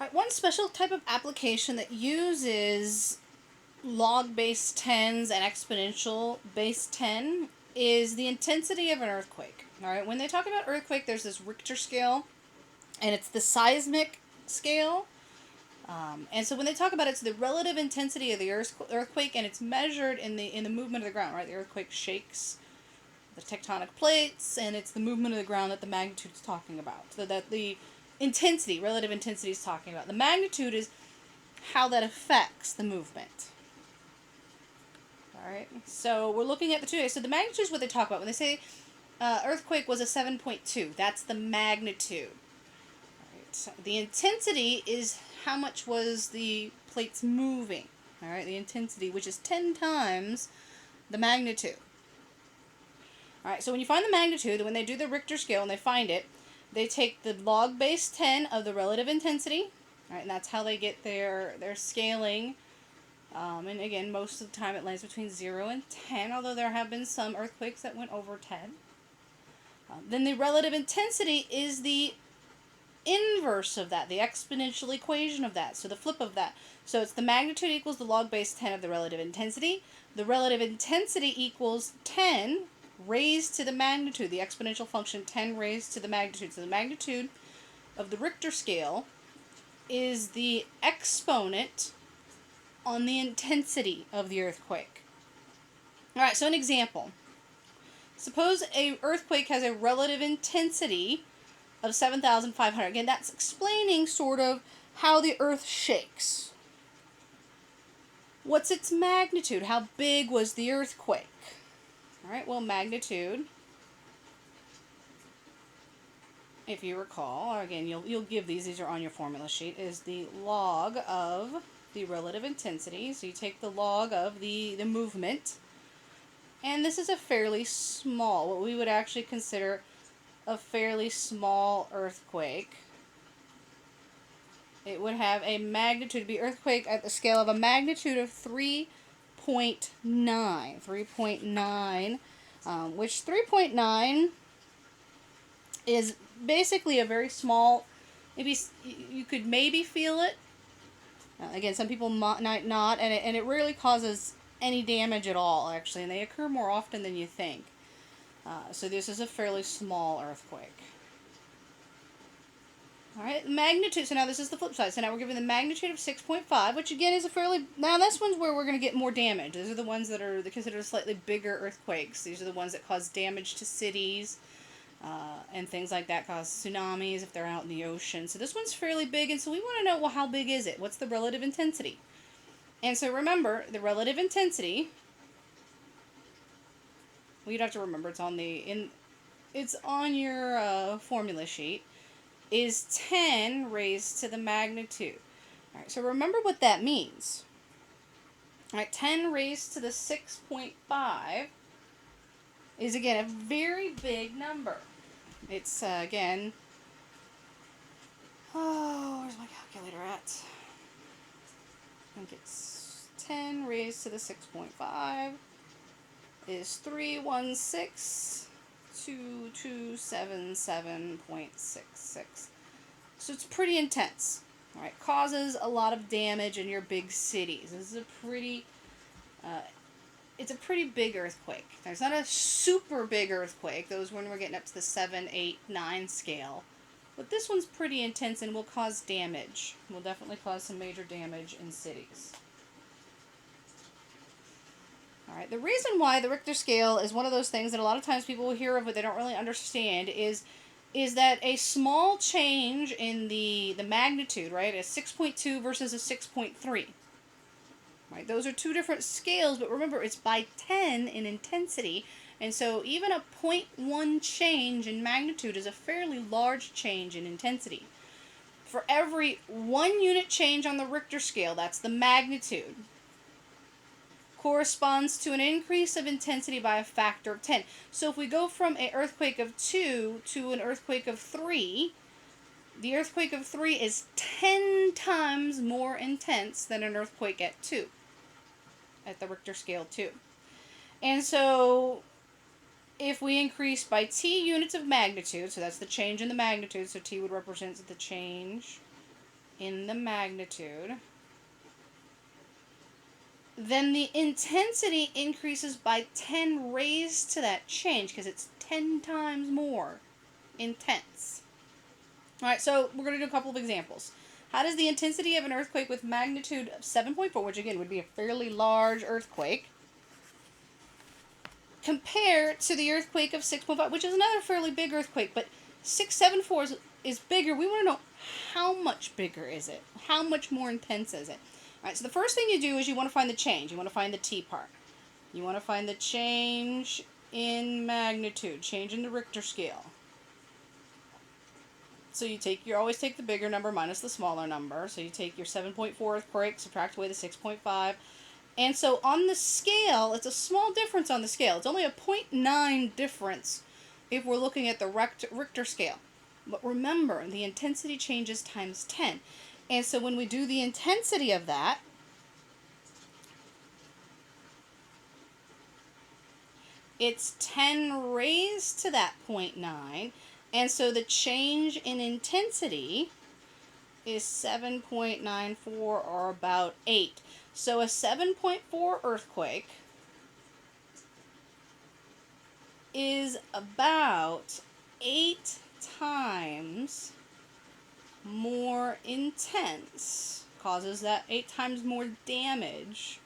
Right, one special type of application that uses log base 10s and exponential base 10 is the intensity of an earthquake. All right, when they talk about earthquake, there's this Richter scale, and it's the seismic scale. And so when they talk about it, it's the relative intensity of the earthquake, and it's measured in the movement of the ground. Right, the earthquake shakes the tectonic plates, and it's the movement of the ground that the magnitude is talking about. So that the intensity, relative intensity, is talking about. The magnitude is how that affects the movement. Alright, so we're looking at the two. So the magnitude is what they talk about. When they say earthquake was a 7.2, that's the magnitude. Alright, so the intensity is how much was the plates moving. Alright, the intensity, which is 10 times the magnitude. Alright, so when you find the magnitude, when they do the Richter scale and they find it, they take the log base 10 of the relative intensity. Alright, and that's how they get their scaling. And again, most of the time it lands between 0 and 10, although there have been some earthquakes that went over 10. Then the relative intensity is the inverse of that, the exponential equation of that, so the flip of that. So it's the magnitude equals the log base 10 of the relative intensity. The relative intensity equals 10 raised to the magnitude, the exponential function 10 raised to the magnitude. So the magnitude of the Richter scale is the exponent on the intensity of the earthquake. Alright, so an example. Suppose a earthquake has a relative intensity of 7,500. Again, that's explaining sort of how the earth shakes. What's its magnitude? How big was the earthquake? Alright, well, magnitude, if you recall, again, you'll give these are on your formula sheet, is the log of the relative intensity. So you take the log of the movement, and this is a fairly small, what we would actually consider a fairly small earthquake. It would have a magnitude, be earthquake at the scale of a magnitude of 3.9, which 3.9 is basically a very small, maybe you could maybe feel it. Again, some people might not, and it rarely causes any damage at all, actually, and they occur more often than you think. So this is a fairly small earthquake. Alright, magnitude, so now this is the flip side. So now we're given the magnitude of 6.5, which again is a fairly, now this one's where we're going to get more damage. These are the ones that are considered slightly bigger earthquakes. These are the ones that cause damage to cities. And things like that, cause tsunamis if they're out in the ocean. So this one's fairly big, and so we want to know, well, how big is it? What's the relative intensity? And so remember, the relative intensity, well, you'd have to remember it's on your formula sheet, is 10 raised to the magnitude. Alright, so remember what that means. Alright, 10 raised to the 6.5 is, again, a very big number. It's, again, where's my calculator at? I think it's 10 raised to the 6.5 is 316,277.66. So it's pretty intense. Alright, causes a lot of damage in your big cities. This is a pretty, it's a pretty big earthquake. Now, it's not a super big earthquake. Those when we're getting up to the 7, 8, 9 scale. But this one's pretty intense and will cause damage. Will definitely cause some major damage in cities. Alright, the reason why the Richter scale is one of those things that a lot of times people will hear of but they don't really understand is that a small change in the magnitude, right, a 6.2 versus a 6.3. Right, those are two different scales, but remember, it's by 10 in intensity, and so even a 0.1 change in magnitude is a fairly large change in intensity. For every 1 unit change on the Richter scale, that's the magnitude, corresponds to an increase of intensity by a factor of 10. So if we go from an earthquake of 2 to an earthquake of 3, the earthquake of 3 is 10 times more intense than an earthquake at 2. At the Richter scale 2. And so if we increase by T units of magnitude, so that's the change in the magnitude, so T would represent the change in the magnitude, then the intensity increases by 10 raised to that change because it's 10 times more intense. All right, so we're going to do a couple of examples. How does the intensity of an earthquake with magnitude of 7.4, which again would be a fairly large earthquake, compare to the earthquake of 6.5, which is another fairly big earthquake, but 674 is bigger. We want to know how much bigger is it? How much more intense is it? All right, so the first thing you do is you want to find the change. You want to find the T part. You want to find the change in magnitude, change in the Richter scale. So you always take the bigger number minus the smaller number. So you take your 7.4 earthquake, subtract away the 6.5. And so on the scale, it's a small difference on the scale. It's only a 0.9 difference if we're looking at the Richter scale. But remember, the intensity changes times 10. And so when we do the intensity of that, it's 10 raised to that 0.9. And so the change in intensity is 7.94 or about 8. So a 7.4 earthquake is about 8 times more intense, causes that 8 times more damage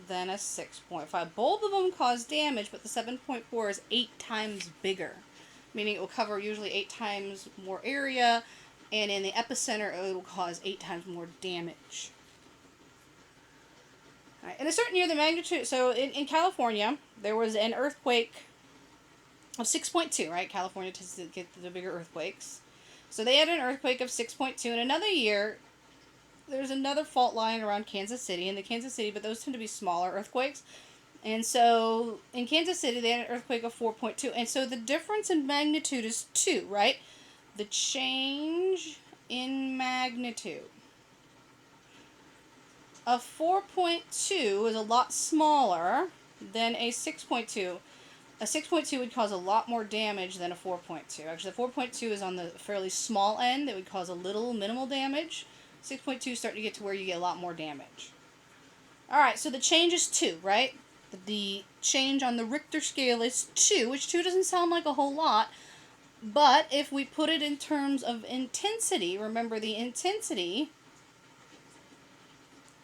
than a 6.5. Both of them cause damage, but the 7.4 is 8 times bigger, meaning it will cover usually 8 times more area, and in the epicenter it will cause 8 times more damage. All right. In a certain year, the magnitude, so in California, there was an earthquake of 6.2, right? California tends to get the bigger earthquakes. So they had an earthquake of 6.2. In another year, there's another fault line around Kansas City, but those tend to be smaller earthquakes. And so in Kansas City, they had an earthquake of 4.2. And so the difference in magnitude is 2, right? The change in magnitude of 4.2 is a lot smaller than a 6.2. A 6.2 would cause a lot more damage than a 4.2. Actually, the 4.2 is on the fairly small end. That would cause a minimal damage. 6.2 is starting to get to where you get a lot more damage. Alright, so the change is 2, right? The change on the Richter scale is 2, which 2 doesn't sound like a whole lot. But if we put it in terms of intensity, remember the intensity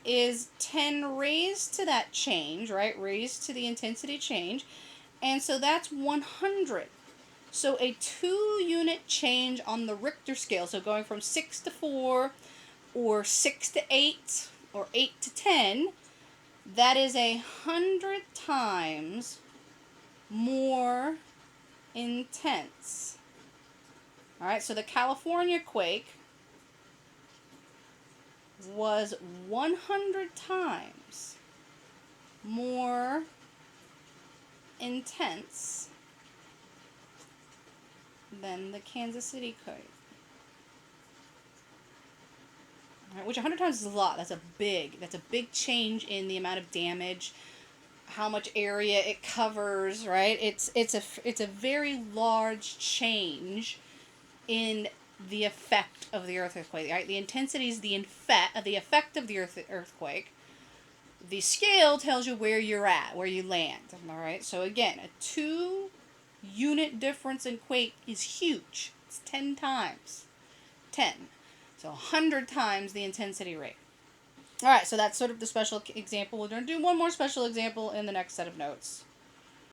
is 10 raised to that change, right? Raised to the intensity change. And so that's 100. So a 2-unit change on the Richter scale, so going from 6 to 4, or 6 to 8, or 8 to 10, that is 100 times more intense. Alright, so the California quake was 100 times more intense than the Kansas City quake. Right, which 100 times is a lot. That's a big change in the amount of damage, how much area it covers, right? It's a very large change in the effect of the earthquake, right? The intensity is the effect of the earthquake. The scale tells you where you're at, where you land, all right? So again, a 2-unit difference in quake is huge. It's 10 times. 10. So 100 times the intensity rate. All right, so that's sort of the special example. We're going to do one more special example in the next set of notes.